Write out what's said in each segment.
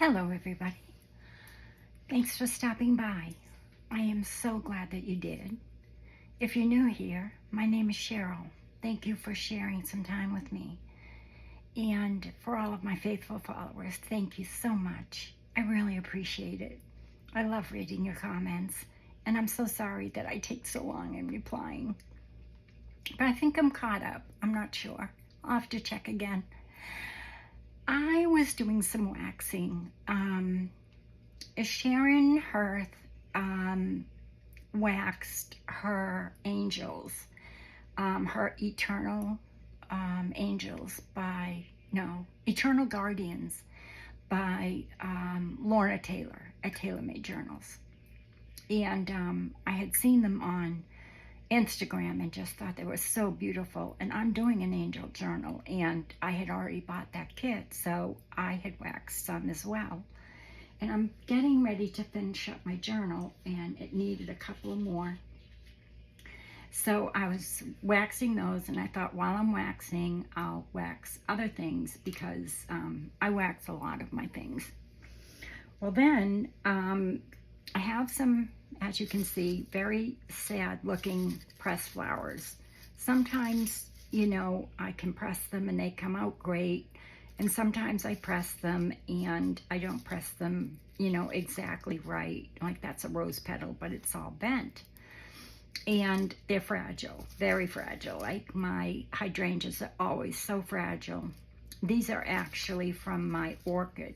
Hello, everybody. Thanks for stopping by. I am so glad that you did. If you're new here, my name is Sharon. Thank you for sharing some time with me. And for all of my faithful followers, thank you so much. I really appreciate it. I love reading your comments, and I'm so sorry that I take so long in replying. But I think I'm caught up. I'm not sure. I'll have to check again. I was doing some waxing. Sharon Hearth waxed her angels, her eternal eternal guardians by Lorna Taylor at Taylor Made Journals. And I had seen them on Instagram and just thought they were so beautiful. And I'm doing an angel journal, and I had already bought that kit, so I had waxed some as well. And I'm getting ready to finish up my journal, and it needed a couple more. So I was waxing those, and I thought while I'm waxing, I'll wax other things because I wax a lot of my things. Well, then I have some, as you can see, very sad looking pressed flowers. Sometimes, I can press them and they come out great. And sometimes I press them and I don't press them, exactly right. Like that's a rose petal, but it's all bent. And they're fragile, very fragile. Like my hydrangeas are always so fragile. These are actually from my orchid.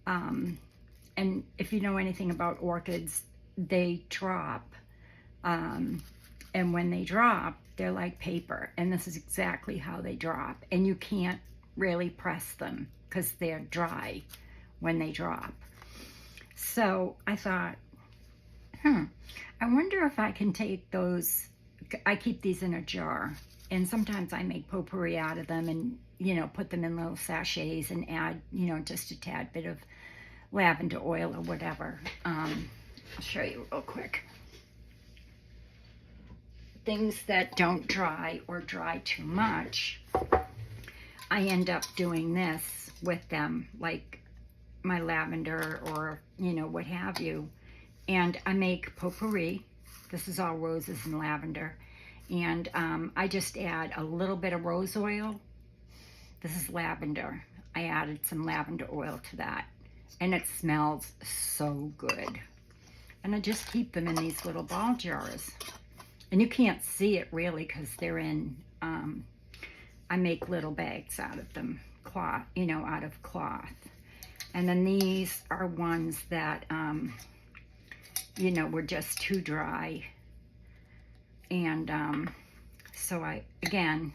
And if you know anything about orchids, they drop. And when they drop, they're like paper. And this is exactly how they drop. And you can't really press them because they're dry when they drop. So I thought, I wonder if I can take those. I keep these in a jar, and sometimes I make potpourri out of them and, put them in little sachets and add, just a tad bit of lavender oil or whatever. I'll show you real quick. Things that don't dry or dry too much, I end up doing this with them, like my lavender or, what have you. And I make potpourri. This is all roses and lavender. And I just add a little bit of rose oil. This is lavender. I added some lavender oil to that. And it smells so good. And I just keep them in these little ball jars. And you can't see it really because they're in, I make little bags out of them, cloth, out of cloth. And then these are ones that, were just too dry. And so I, again,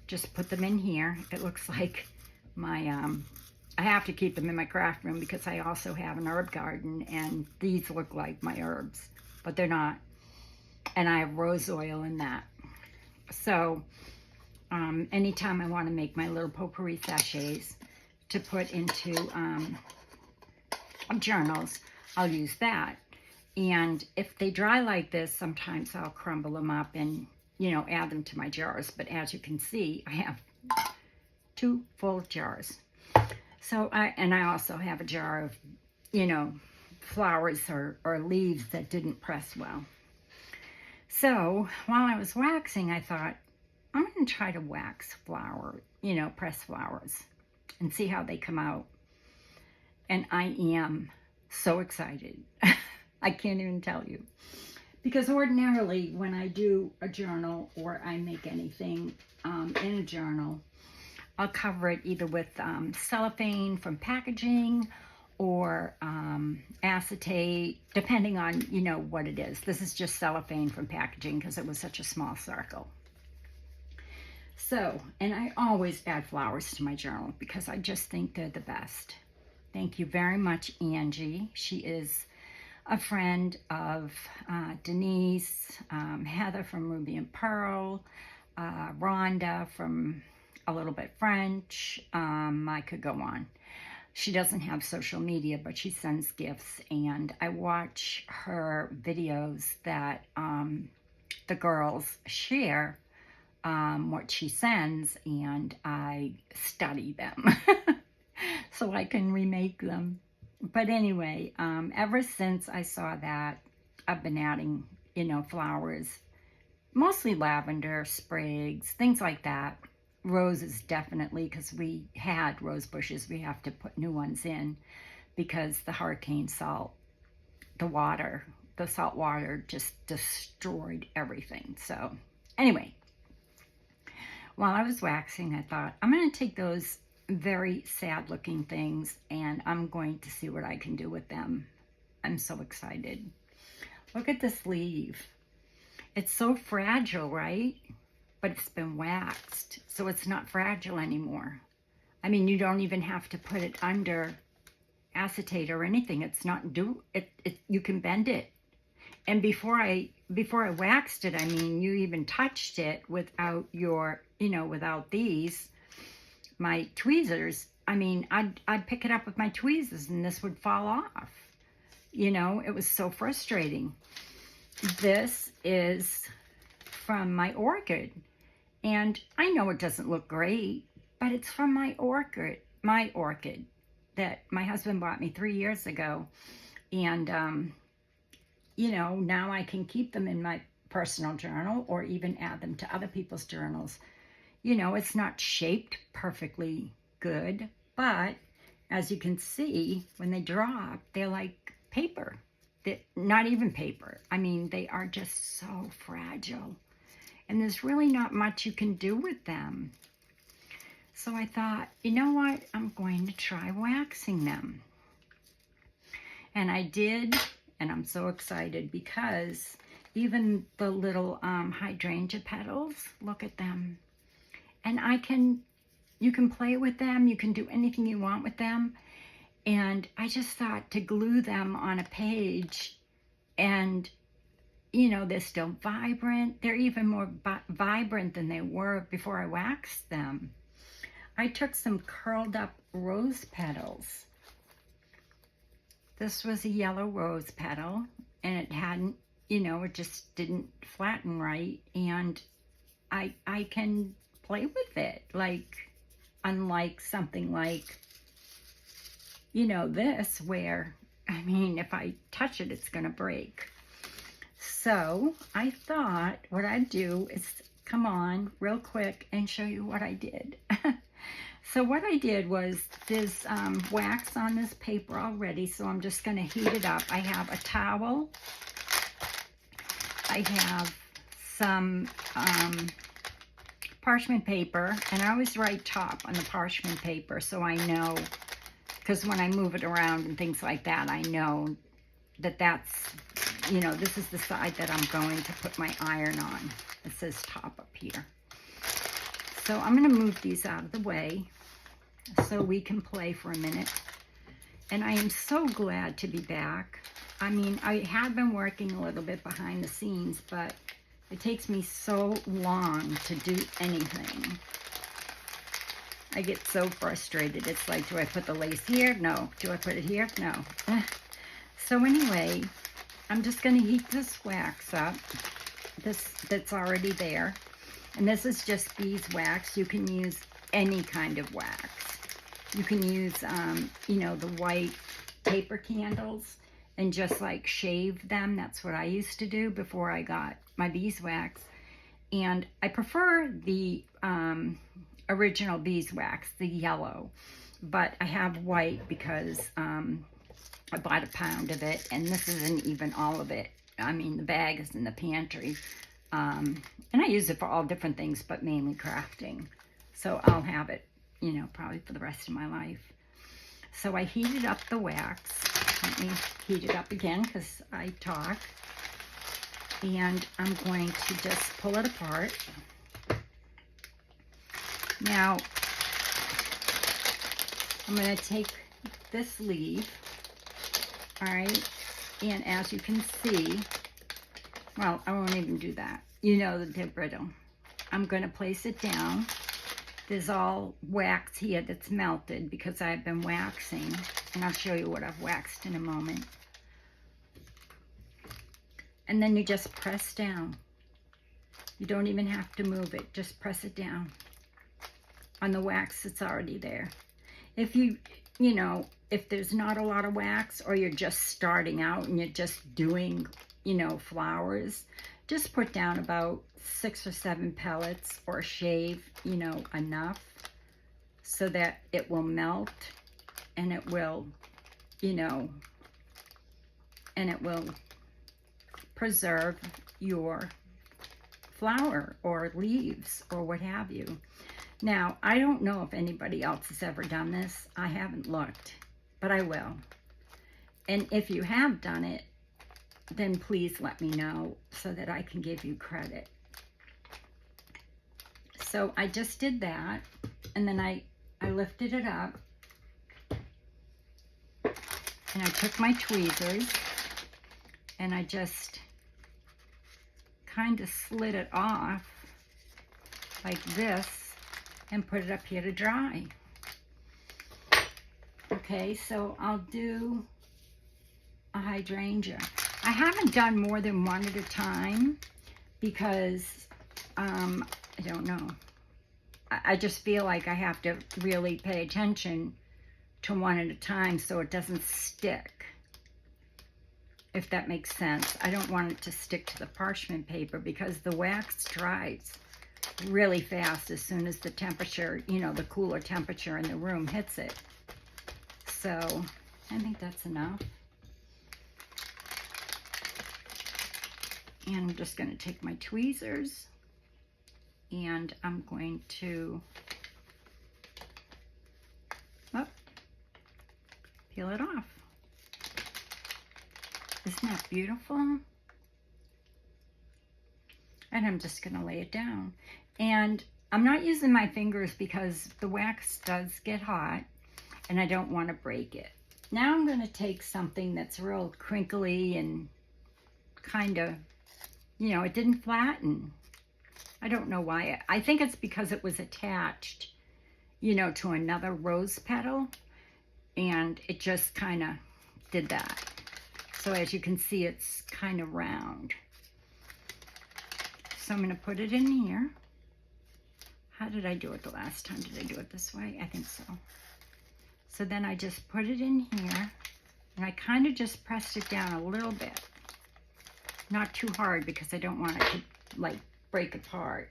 just put them in here. It looks like my, I have to keep them in my craft room because I also have an herb garden, and these look like my herbs, but they're not. And I have rose oil in that. So anytime I want to make my little potpourri sachets to put into journals, I'll use that. And if they dry like this, sometimes I'll crumble them up and, add them to my jars. But as you can see, I have 2 full jars. So I also have a jar of, flowers or leaves that didn't press well. So while I was waxing, I thought, I'm going to try to wax press flowers and see how they come out. And I am so excited. I can't even tell you. Because ordinarily when I do a journal or I make anything in a journal, I'll cover it either with cellophane from packaging or acetate, depending on, what it is. This is just cellophane from packaging because it was such a small circle. So, and I always add flowers to my journal because I just think they're the best. Thank you very much, Angie. She is a friend of Denise, Heather from Ruby and Pearl, Rhonda from A Little Bit French. I could go on. She doesn't have social media, but she sends gifts, and I watch her videos that the girls share what she sends, and I study them so I can remake them. But anyway, ever since I saw that, I've been adding, flowers, mostly lavender, sprigs, things like that. Roses, definitely, because we had rose bushes. We have to put new ones in because the hurricane salt, the salt water just destroyed everything. So anyway, while I was waxing, I thought, I'm going to take those very sad looking things and I'm going to see what I can do with them. I'm so excited. Look at this leaf. It's so fragile, right? But it's been waxed, so it's not fragile anymore. I mean, you don't even have to put it under acetate or anything. It's not you can bend it. And before I waxed it, I mean, you even touched it without without these, my tweezers. I mean, I'd pick it up with my tweezers and this would fall off. It was so frustrating. This is from my orchid. And I know it doesn't look great, but it's from my orchid that my husband bought me 3 years ago. And, now I can keep them in my personal journal or even add them to other people's journals. It's not shaped perfectly good, but as you can see, when they drop, they're like paper. They're not even paper. I mean, they are just so fragile. And there's really not much you can do with them. So I thought, you know what? I'm going to try waxing them. And I did, and I'm so excited because even the little hydrangea petals, look at them. And you can play with them. You can do anything you want with them. And I just thought to glue them on a page and they're still vibrant. They're even more vibrant than they were before I waxed them. I took some curled up rose petals. This was a yellow rose petal, and it hadn't, it just didn't flatten right. And I can play with it, unlike something like, this, where, I mean, if I touch it, it's going to break. So I thought what I'd do is come on real quick and show you what I did. So what I did was there's wax on this paper already, so I'm just going to heat it up. I have a towel. I have some parchment paper, and I always write top on the parchment paper so I know, because when I move it around and things like that, I know that's this is the side that I'm going to put my iron on. It says top up here. So I'm going to move these out of the way so we can play for a minute. And I am so glad to be back. I mean, I have been working a little bit behind the scenes, but it takes me so long to do anything. I get so frustrated. It's like, do I put the lace here? No. Do I put it here? No. So anyway, I'm just going to heat this wax up, that's already there. And this is just beeswax. You can use any kind of wax. You can use, the white paper candles and just like shave them. That's what I used to do before I got my beeswax. And I prefer the original beeswax, the yellow. But I have white because I bought a pound of it, and this isn't even all of it. I mean, the bag is in the pantry. And I use it for all different things, but mainly crafting. So I'll have it, probably for the rest of my life. So I heated up the wax. Let me heat it up again because I talk. And I'm going to just pull it apart. Now, I'm going to take this leaf. All right, and as you can see, well, I won't even do that. That they're brittle. I'm going to place it down. There's all wax here that's melted because I've been waxing, and I'll show you what I've waxed in a moment. And then you just press down. You don't even have to move it. Just press it down on the wax that's already there. If you you know, if there's not a lot of wax, or you're just starting out and you're just doing, you know, flowers, just put down about 6 or 7 pellets, or shave, you know, enough so that it will melt, and it will, you know, and it will preserve your flower or leaves or what have you. Now, I don't know if anybody else has ever done this. I haven't looked, but I will. And if you have done it, then please let me know so that I can give you credit. So I just did that, and then I lifted it up, and I took my tweezers, and I just kind of slid it off like this and put it up here to dry. Okay, so I'll do a hydrangea. I haven't done more than one at a time because I don't know. I just feel like I have to really pay attention to one at a time so it doesn't stick, if that makes sense. I don't want it to stick to the parchment paper because the wax dries really fast as soon as the temperature, you know, the cooler temperature in the room hits it. So I think that's enough. And I'm just going to take my tweezers, and I'm going to peel it off. Isn't that beautiful? And I'm just going to lay it down. And I'm not using my fingers because the wax does get hot and I don't want to break it. Now I'm going to take something that's real crinkly and kind of, you know, it didn't flatten. I don't know why. I think it's because it was attached, you know, to another rose petal, and it just kind of did that. So as you can see, it's kind of round. So I'm going to put it in here. How did I do it the last time? Did I do it this way? I think so. So then I just put it in here, and I kind of just pressed it down a little bit. Not too hard because I don't want it to, like, break apart.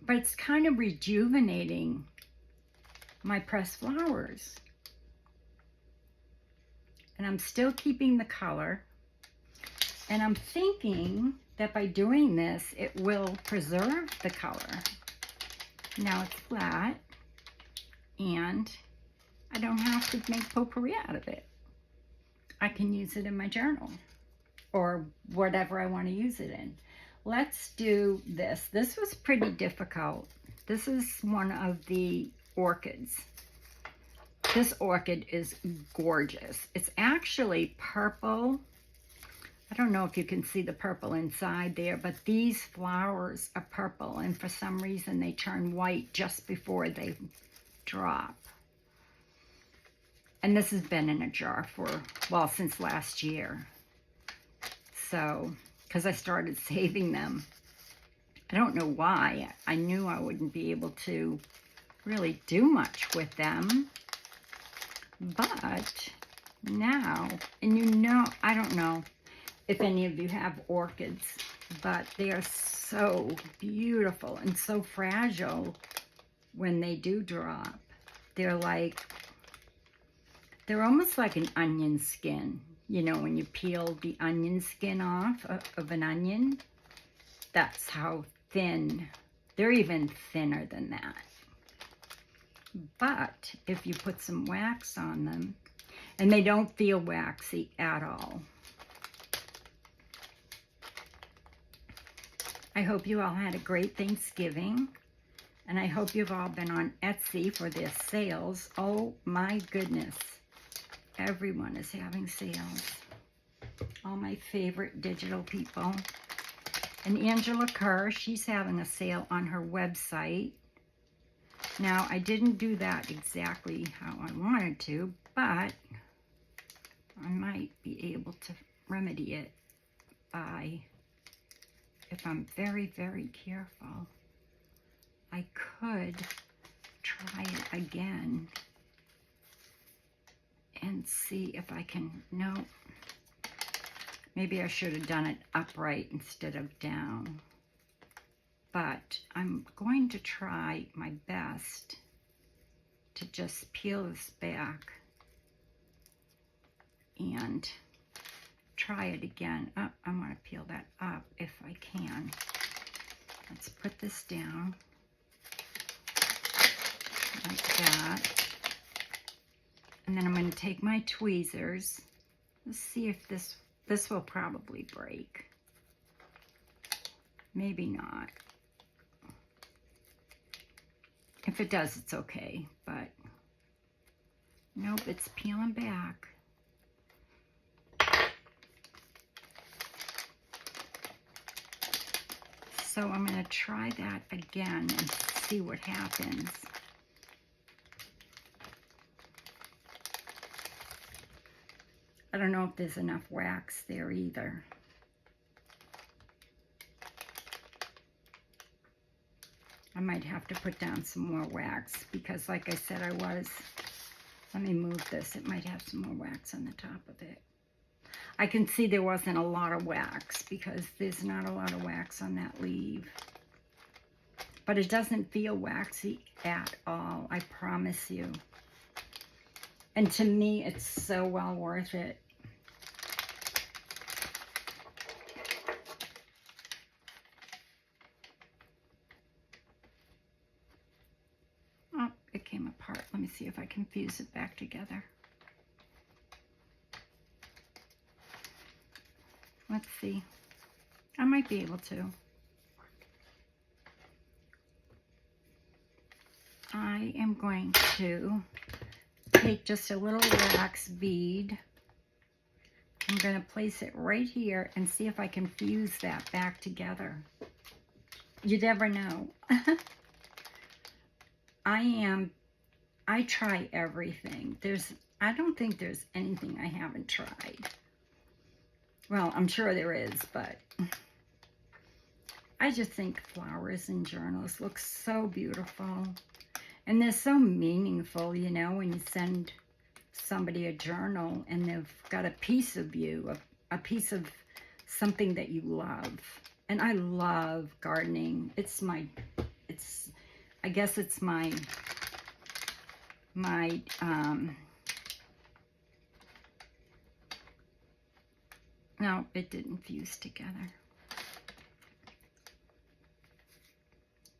But it's kind of rejuvenating my pressed flowers. And I'm still keeping the color. And I'm thinking that by doing this, it will preserve the color. Now it's flat, and I don't have to make potpourri out of it. I can use it in my journal or whatever I want to use it in. Let's do this. This was pretty difficult. This is one of the orchids. This orchid is gorgeous. It's actually purple. I don't know if you can see the purple inside there, but these flowers are purple, and for some reason they turn white just before they drop. And this has been in a jar for, well, since last year. So, because I started saving them. I don't know why. I knew I wouldn't be able to really do much with them. But now, and you know, I don't know if any of you have orchids, but they are so beautiful and so fragile when they do drop. They're almost like an onion skin. You know, when you peel the onion skin off of an onion, that's how thin. They're even thinner than that. But if you put some wax on them, and they don't feel waxy at all. I hope you all had a great Thanksgiving, and I hope you've all been on Etsy for their sales. Oh my goodness. Everyone is having sales. All my favorite digital people. And Angela Kerr, she's having a sale on her website. Now, I didn't do that exactly how I wanted to, but I might be able to remedy it by, if I'm very, very careful, I could try it again and see if I can, no, maybe I should have done it upright instead of down. But I'm going to try my best to just peel this back and try it again. Oh, I want to peel that up if I can. Let's put this down like that. And then I'm going to take my tweezers. Let's see if this will probably break. Maybe not. If it does, it's okay, but nope, it's peeling back. So I'm going to try that again and see what happens. I don't know if there's enough wax there either. I might have to put down some more wax because, like I said, let me move this. It might have some more wax on the top of it. I can see there wasn't a lot of wax because there's not a lot of wax on that leaf. But it doesn't feel waxy at all, I promise you. And to me, it's so well worth it. Oh, it came apart. Let me see if I can fuse it back together. Let's see. I might be able to. I am going to take just a little wax bead. I'm going to place it right here and see if I can fuse that back together. You never know. I try everything. I don't think there's anything I haven't tried. Well, I'm sure there is, but I just think flowers and journals look so beautiful. And they're so meaningful, you know, when you send somebody a journal and they've got a piece of you, a piece of something that you love. And I love gardening. I guess it's my no, it didn't fuse together.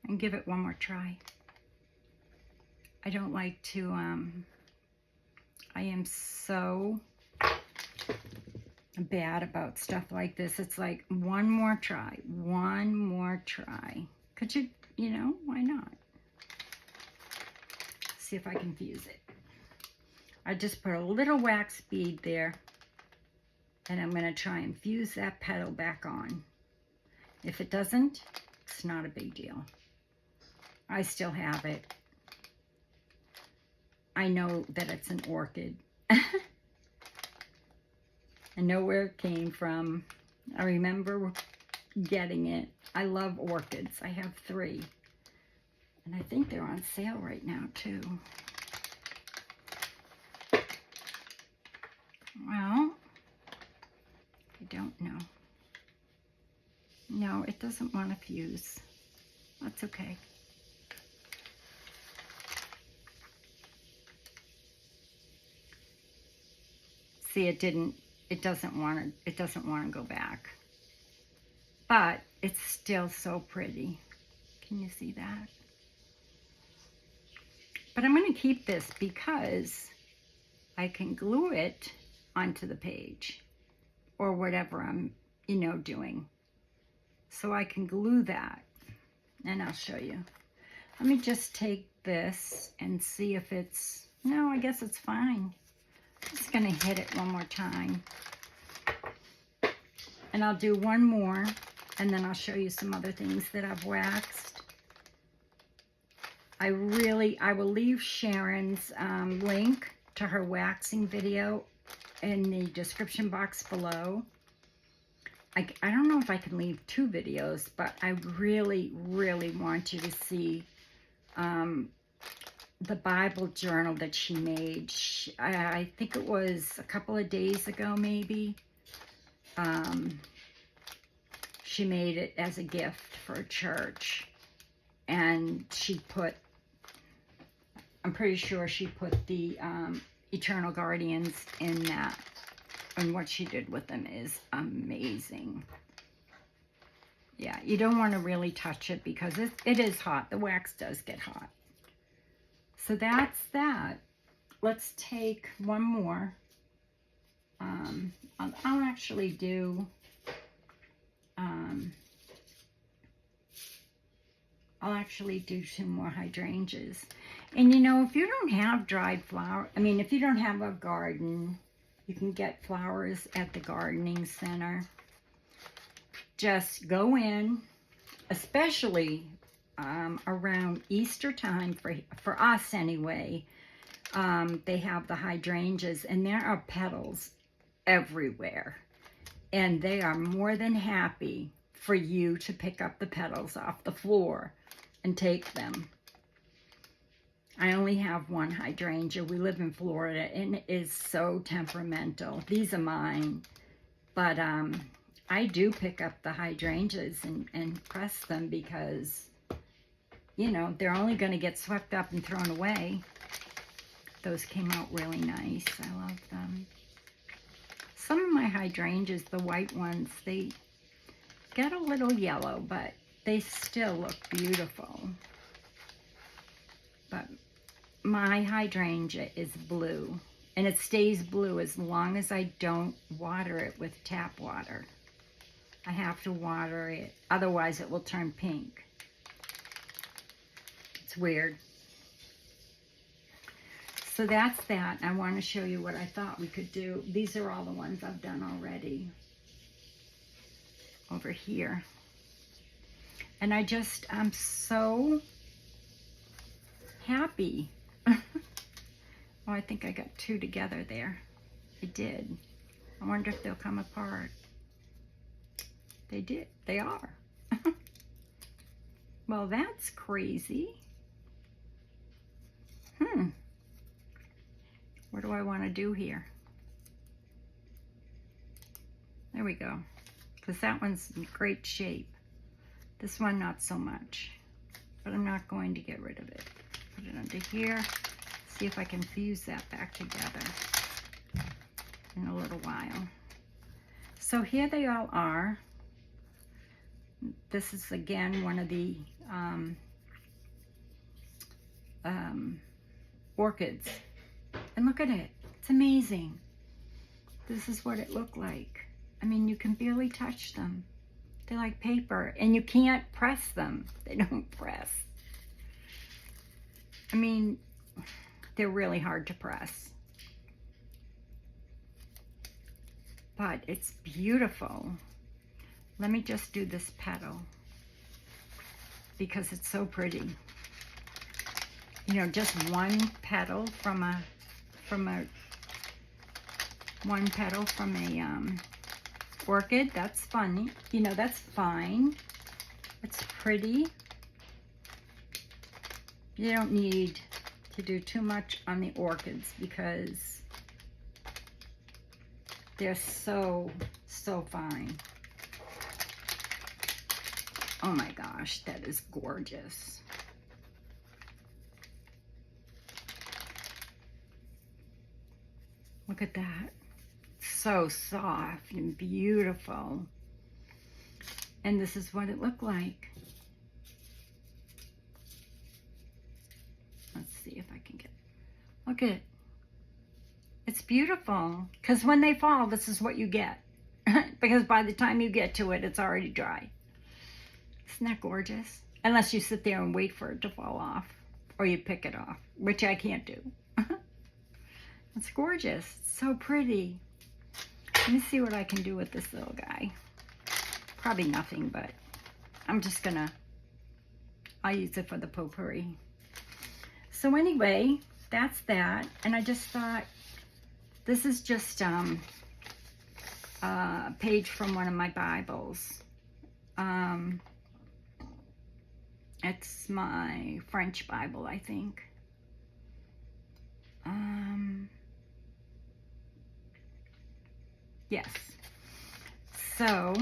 And give it one more try. I don't like to, I am so bad about stuff like this. It's like one more try, one more try. Could you know, why not? See if I can fuse it. I just put a little wax bead there and I'm going to try and fuse that petal back on. If it doesn't, it's not a big deal. I still have it. I know that it's an orchid. I know where it came from. I remember getting it. I love orchids. I have 3. And I think they're on sale right now, too. Well, I don't know. No, it doesn't want to fuse. That's okay. See, it doesn't want to go back. But it's still so pretty. Can you see that? But I'm going to keep this because I can glue it onto the page or whatever I'm, doing. So I can glue that and I'll show you. Let me just take this and see if it's, no, I guess it's fine. I'm just going to hit it one more time. And I'll do one more and then I'll show you some other things that I've waxed. I will leave Sharon's link to her waxing video in the description box below. I don't know if I can leave 2 videos, but I really, really want you to see the Bible journal that she made. I think it was a couple of days ago, maybe. She made it as a gift for a church. And she put, I'm pretty sure she put the Eternal Guardians in that. And what she did with them is amazing. Yeah, you don't want to really touch it because it is hot. The wax does get hot. So that's that. Let's take one more. I'll actually do, two more hydrangeas. And you know, if you don't have dried flower, I mean, if you don't have a garden, you can get flowers at the gardening center. Just go in, especially around Easter time, for us anyway. They have the hydrangeas, and there are petals everywhere. And they are more than happy for you to pick up the petals off the floor and take them. I only have one hydrangea. We live in Florida, and it is so temperamental. These are mine. But I do pick up the hydrangeas and press them because, you know, they're only going to get swept up and thrown away. Those came out really nice. I love them. Some of my hydrangeas, the white ones, they get a little yellow, but they still look beautiful. But my hydrangea is blue, and it stays blue as long as I don't water it with tap water. I have to water it, otherwise it will turn pink. It's weird. So that's that. I want to show you what I thought we could do. These are all the ones I've done already over here. And I'm so happy. Oh, I think I got two together there. I did. I wonder if they'll come apart. They did. They are. Well, that's crazy. What do I want to do here? There we go. Because that one's in great shape. This one, not so much. But I'm not going to get rid of it. Put it under here. See if I can fuse that back together in a little while. So here they all are. This is, again, one of the orchids. And look at it. It's amazing. This is what it looked like. I mean, you can barely touch them. They're like paper, and you can't press them. They don't press. I mean, they're really hard to press. But it's beautiful. Let me just do this petal because it's so pretty. You know, just one petal from a orchid. That's funny. You know, that's fine. It's pretty. You don't need to do too much on the orchids because they're so fine. Oh my gosh, that is gorgeous. Look at that. So soft and beautiful. And this is what it looked like. Let's see if I can get, look at it. It's beautiful. Because when they fall, this is what you get. Because by the time you get to it, it's already dry. Isn't that gorgeous? Unless you sit there and wait for it to fall off. Or you pick it off, which I can't do. It's gorgeous. It's so pretty. Let me see what I can do with this little guy. Probably nothing, but I'm just gonna, I'll use it for the potpourri. So anyway, that's that. And I just thought, this is just a page from one of my Bibles. And It's my French Bible, I think. Yes. So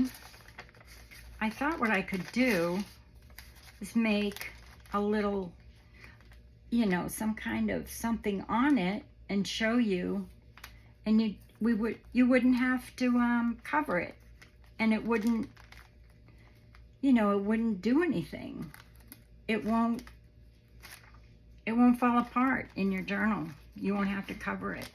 I thought what I could do is make a little, you know, some kind of something on it and show you, and you wouldn't have to cover it, and it wouldn't, you know, it wouldn't do anything. It won't fall apart in your journal. You won't have to cover it.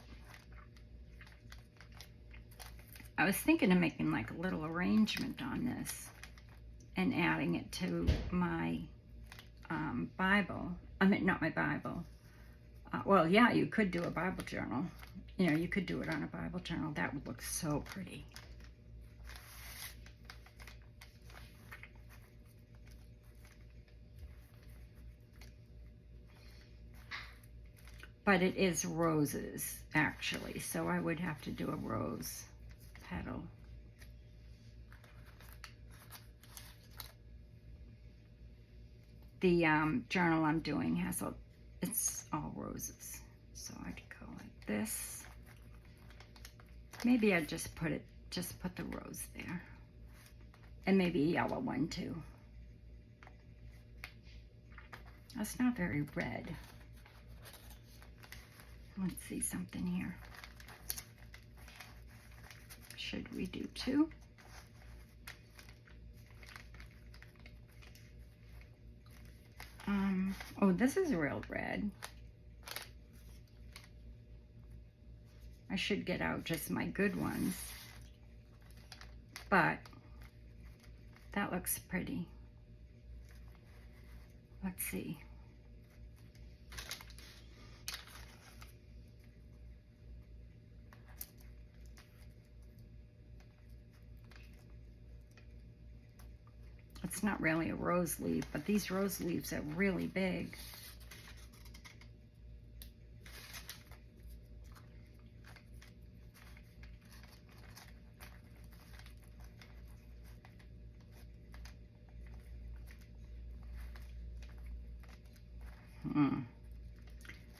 I was thinking of making like a little arrangement on this and adding it to my Bible. I mean, not my Bible. Well, yeah, you could do a Bible journal. You know, you could do it on a Bible journal. That would look so pretty. But it is roses, actually, so I would have to do a rose petal. The journal I'm doing has it's all roses, so I'd go like this. Maybe I'd just put the rose there, and maybe a yellow one too. That's not very red. Let's see something here. Should we do two? Oh, this is real red. I should get out just my good ones, but that looks pretty. Let's see. It's not really a rose leaf, but these rose leaves are really big.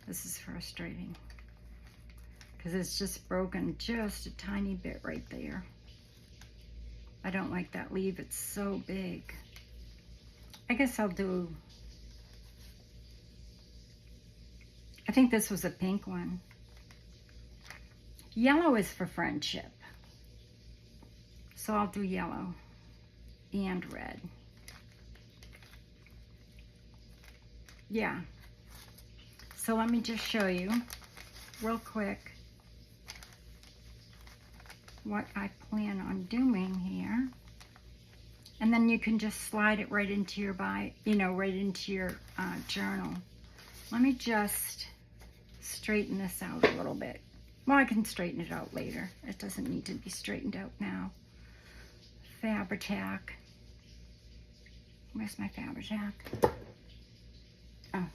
This is frustrating because it's just broken just a tiny bit right there. I don't like that leaf, it's so big. I guess I'll do, I think this was a pink one. Yellow is for friendship, so I'll do yellow and red. Yeah, so let me just show you real quick what I plan on doing here, and then you can just slide it right into your right into your journal. Let me just straighten this out a little bit. Well, I can straighten it out later. It doesn't need to be straightened out now. Fabri-Tac. Where's my Fabri-Tac? Oh,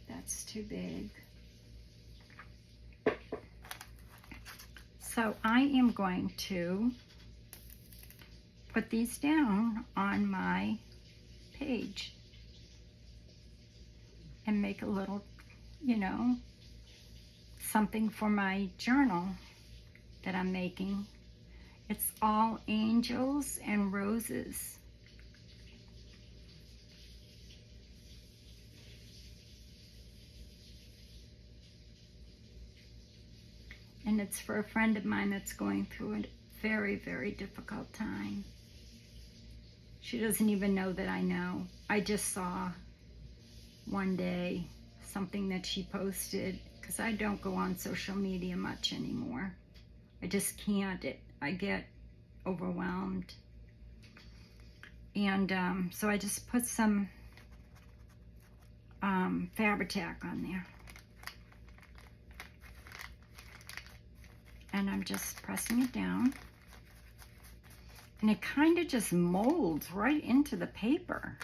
that's too big. So I am going to put these down on my page and make a little, you know, something for my journal that I'm making. It's all angels and roses. And it's for a friend of mine that's going through a very, very difficult time. She doesn't even know that I know. I just saw one day something that she posted, because I don't go on social media much anymore. I just can't. I get overwhelmed. And so I just put some Fabri-Tac on there. And I'm just pressing it down. And it kind of just molds right into the paper.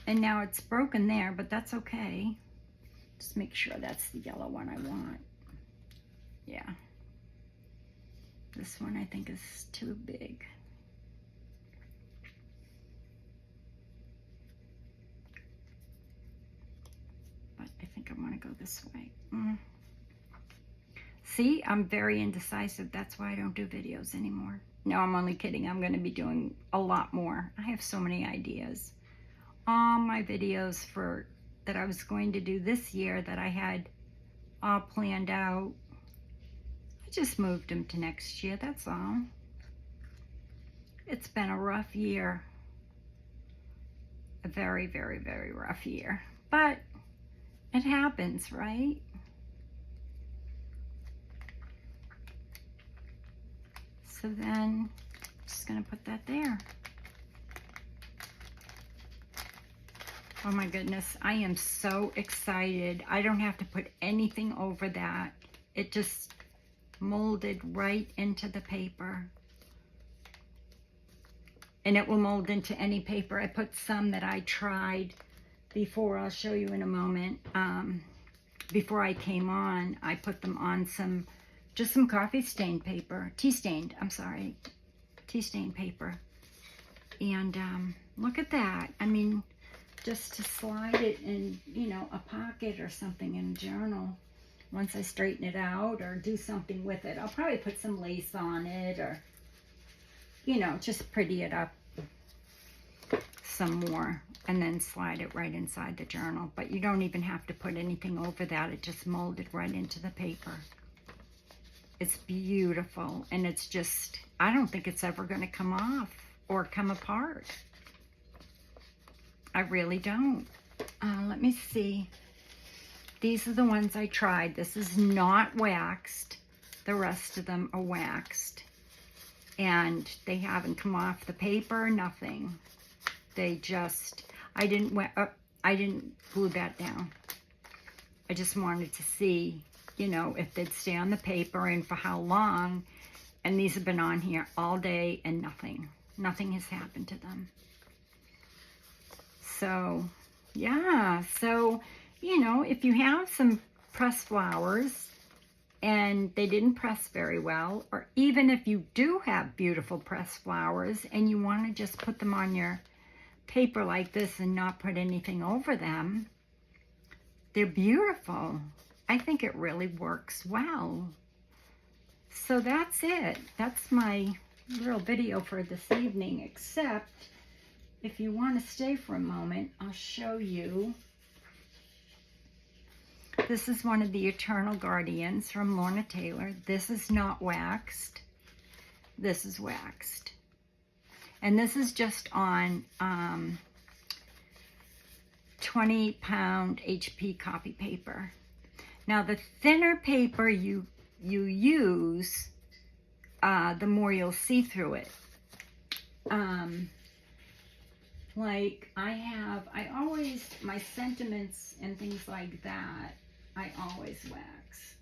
And now it's broken there, but that's okay. Just make sure that's the yellow one I want. Yeah. This one I think is too big. to go this way. See, I'm very indecisive. That's why I don't do videos anymore. No, I'm only kidding. I'm going to be doing a lot more. I have so many ideas. All my videos that I was going to do this year that I had all planned out, I just moved them to next year. That's all. It's been a rough year. A very, very, very rough year. But it happens, right? So then, I'm just going to put that there. Oh my goodness, I am so excited. I don't have to put anything over that. It just molded right into the paper. And it will mold into any paper. I put some that I tried before. I'll show you in a moment. Before I came on, I put them on just some coffee stained paper. Tea stained paper. And look at that. I mean, just to slide it in, you know, a pocket or something in a journal. Once I straighten it out or do something with it, I'll probably put some lace on it or, you know, just pretty it up some more and then slide it right inside the journal. But you don't even have to put anything over that. It just molded right into the paper. It's beautiful, and it's just, I don't think it's ever going to come off or come apart. I really don't. Let me see. These are the ones I tried. This is not waxed. The rest of them are waxed. And they haven't come off the paper, nothing. They just, I didn't glue that down. I just wanted to see, you know, if they'd stay on the paper and for how long. And these have been on here all day and nothing has happened to them. So, yeah, so, you know, if you have some pressed flowers and they didn't press very well, or even if you do have beautiful pressed flowers and you want to just put them on your paper like this and not put anything over them, they're beautiful. I think it really works well. So that's it. That's my little video for this evening, except if you want to stay for a moment, I'll show you. This is one of the Eternal Guardians from Lorna Taylor. This is not waxed. This is waxed. And this is just on 20-pound HP copy paper. Now, the thinner paper you use, the more you'll see through it. Like I always, my sentiments and things like that, I always wax.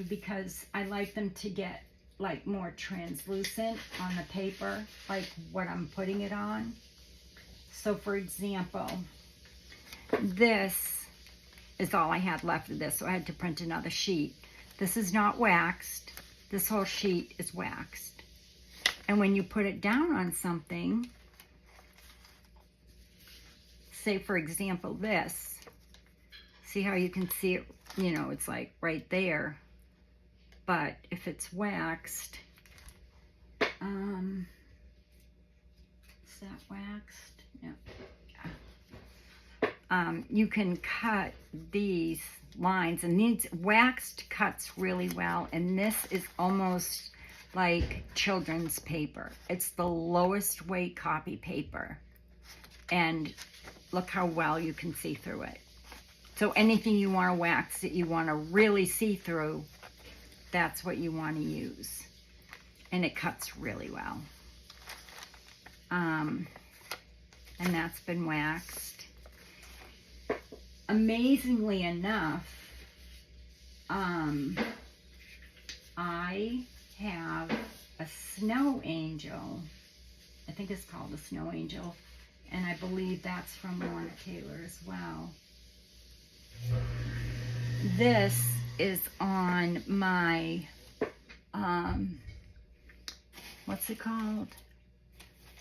Because I like them to get like more translucent on the paper, like what I'm putting it on. So for example, this is all I had left of this, so I had to print another sheet. This is not waxed. This whole sheet is waxed. And when you put it down on something, say for example this, see how you can see it, you know, it's like right there. But if it's waxed, is that waxed? No. You can cut these lines, and these waxed cuts really well, and this is almost like children's paper. It's the lowest weight copy paper, and look how well you can see through it. So anything you want to wax that you want to really see through, that's what you want to use, and it cuts really well. And that's been waxed. Amazingly enough, I have a snow angel. I think it's called a snow angel, and I believe that's from Lorna Taylor as well. This is on my, what's it called?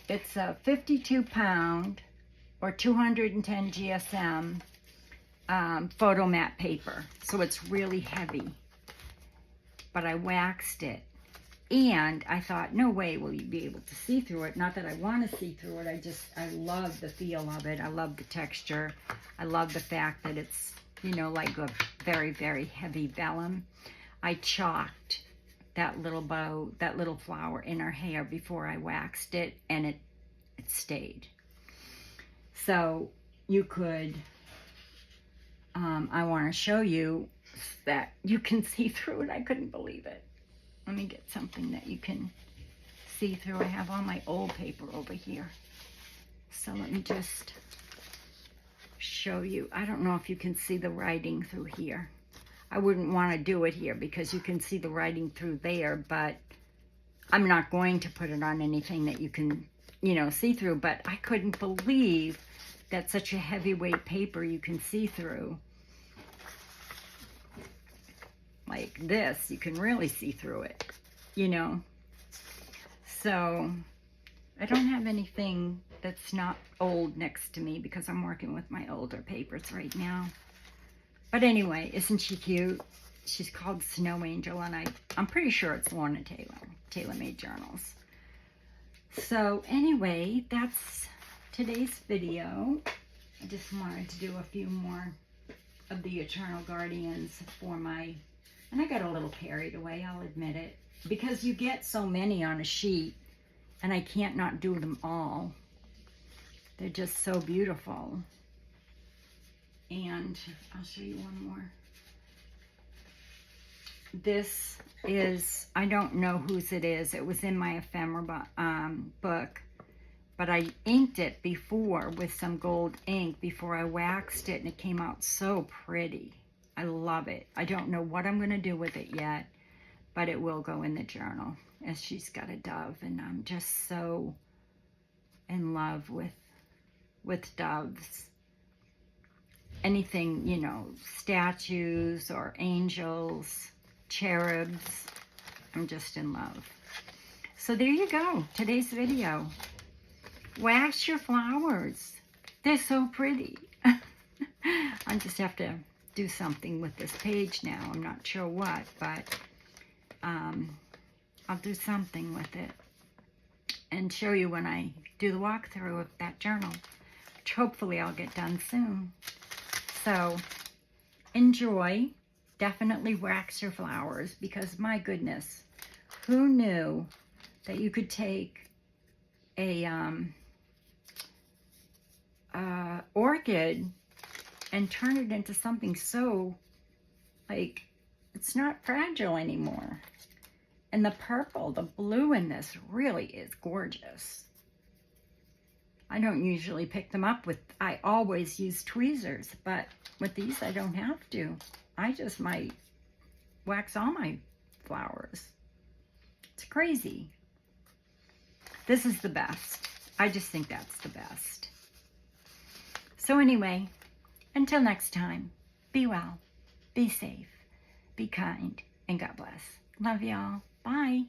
It's a 52-pound or 210 GSM photo mat paper, so it's really heavy. But I waxed it, and I thought, no way will you be able to see through it. Not that I want to see through it. I love the feel of it. I love the texture. I love the fact that it's, you know, like a very, very heavy vellum. I chalked that little bow, that little flower in her hair before I waxed it, and it stayed. So you could, I want to show you that you can see through it. I couldn't believe it. Let me get something that you can see through. I have all my old paper over here. So let me just show you. I don't know if you can see the writing through here. I wouldn't want to do it here because you can see the writing through there, but I'm not going to put it on anything that you can, you know, see through. But I couldn't believe that such a heavyweight paper you can see through. Like this, you can really see through it, you know. So I don't have anything that's not old next to me because I'm working with my older papers right now. But anyway, isn't she cute? She's called Snow Angel, and I'm pretty sure it's Lorna Taylor, Tailor Made Journals. So anyway, that's today's video. I just wanted to do a few more of the Eternal Guardians for my, and I got a little carried away, I'll admit it, because you get so many on a sheet, and I can't not do them all. They're just so beautiful. And I'll show you one more. This is, I don't know whose it is. It was in my ephemera book, but I inked it before with some gold ink before I waxed it, and it came out so pretty. I love it. I don't know what I'm going to do with it yet, but it will go in the journal, as she's got a dove, and I'm just so in love with doves. Anything, you know, statues or angels, cherubs, I'm just in love. So there you go, today's video. Wax your flowers. They're so pretty. I just have to do something with this page now. I'm not sure what, but I'll do something with it and show you when I do the walkthrough of that journal, which hopefully I'll get done soon. So enjoy. Definitely wax your flowers, because my goodness, who knew that you could take a orchid and turn it into something so, like, it's not fragile anymore. And the purple, the blue in this really is gorgeous. I don't usually pick them up with, I always use tweezers, but with these I don't have to. I just might wax all my flowers. It's crazy. This is the best. I just think that's the best. So anyway, until next time, be well, be safe, be kind, and God bless. Love y'all. Bye.